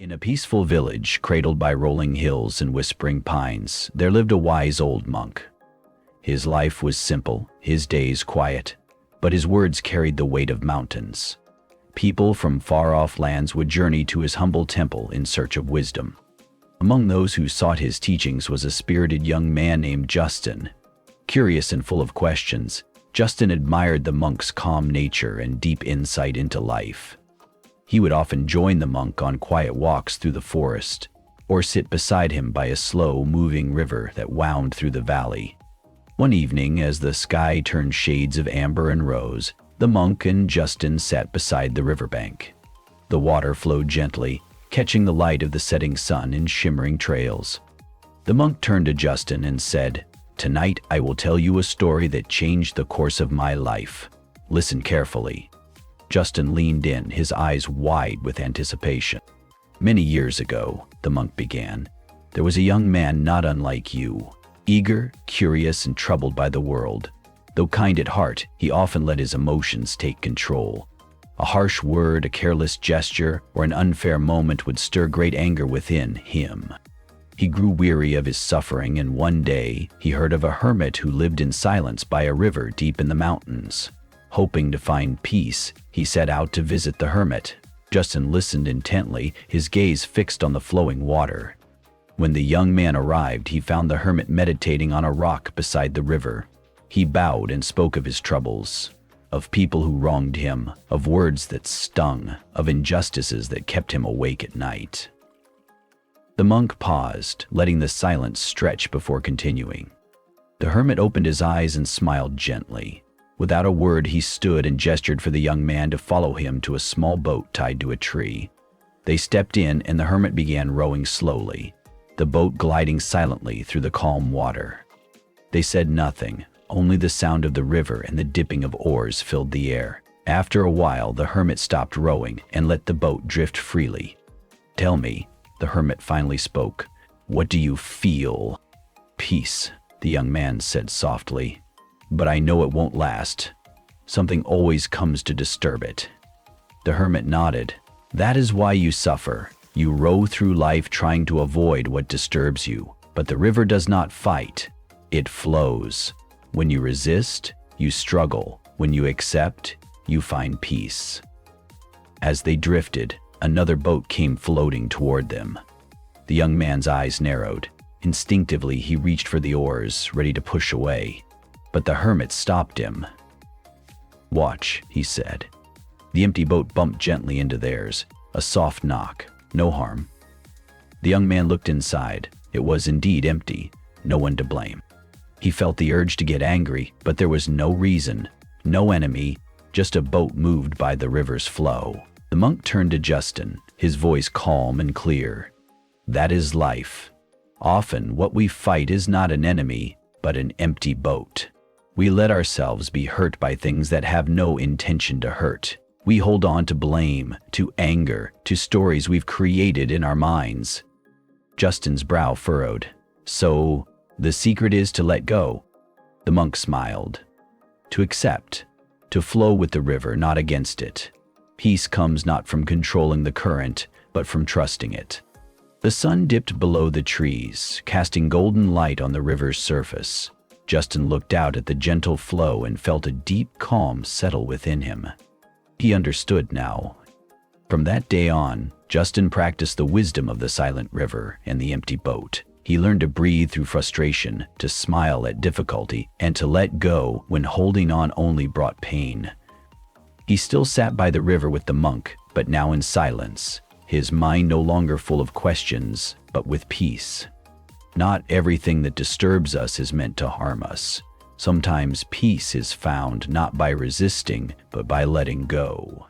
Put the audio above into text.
In a peaceful village, cradled by rolling hills and whispering pines, there lived a wise old monk. His life was simple, his days quiet, but his words carried the weight of mountains. People from far-off lands would journey to his humble temple in search of wisdom. Among those who sought his teachings was a spirited young man named Justin. Curious and full of questions, Justin admired the monk's calm nature and deep insight into life. He would often join the monk on quiet walks through the forest, or sit beside him by a slow-moving river that wound through the valley. One evening, as the sky turned shades of amber and rose, the monk and Justin sat beside the riverbank. The water flowed gently, catching the light of the setting sun in shimmering trails. The monk turned to Justin and said, "Tonight I will tell you a story that changed the course of my life. Listen carefully." Justin leaned in, his eyes wide with anticipation. "Many years ago," the monk began, "there was a young man not unlike you, eager, curious, and troubled by the world. Though kind at heart, he often let his emotions take control. A harsh word, a careless gesture, or an unfair moment would stir great anger within him. He grew weary of his suffering, and one day he heard of a hermit who lived in silence by a river deep in the mountains. Hoping to find peace, he set out to visit the hermit. Justin listened intently, his gaze fixed on the flowing water. When the young man arrived, he found the hermit meditating on a rock beside the river. He bowed and spoke of his troubles, of people who wronged him, of words that stung, of injustices that kept him awake at night. The monk paused, letting the silence stretch before continuing. The hermit opened his eyes and smiled gently. Without a word, he stood and gestured for the young man to follow him to a small boat tied to a tree. They stepped in, and the hermit began rowing slowly, the boat gliding silently through the calm water. They said nothing, only the sound of the river and the dipping of oars filled the air. After a while, the hermit stopped rowing and let the boat drift freely. "Tell me," the hermit finally spoke, "what do you feel?" "Peace," the young man said softly. "But I know it won't last. Something always comes to disturb it." The hermit nodded. "That is why you suffer. You row through life trying to avoid what disturbs you. But the river does not fight. It flows. When you resist, you struggle. When you accept, you find peace." As they drifted, another boat came floating toward them. The young man's eyes narrowed. Instinctively, he reached for the oars, ready to push away. But the hermit stopped him. "Watch," he said. The empty boat bumped gently into theirs. A soft knock. No harm. The young man looked inside. It was indeed empty. No one to blame. He felt the urge to get angry, but there was no reason, no enemy, just a boat moved by the river's flow. The monk turned to Justin, his voice calm and clear. "That is life. Often what we fight is not an enemy, but an empty boat. We let ourselves be hurt by things that have no intention to hurt. We hold on to blame, to anger, to stories we've created in our minds." Justin's brow furrowed. "So, the secret is to let go?" The monk smiled. "To accept, to flow with the river, not against it. Peace comes not from controlling the current, but from trusting it." The sun dipped below the trees, casting golden light on the river's surface. Justin looked out at the gentle flow and felt a deep calm settle within him. He understood now. From that day on, Justin practiced the wisdom of the silent river and the empty boat. He learned to breathe through frustration, to smile at difficulty, and to let go when holding on only brought pain. He still sat by the river with the monk, but now in silence, his mind no longer full of questions, but with peace. Not everything that disturbs us is meant to harm us. Sometimes peace is found not by resisting, but by letting go.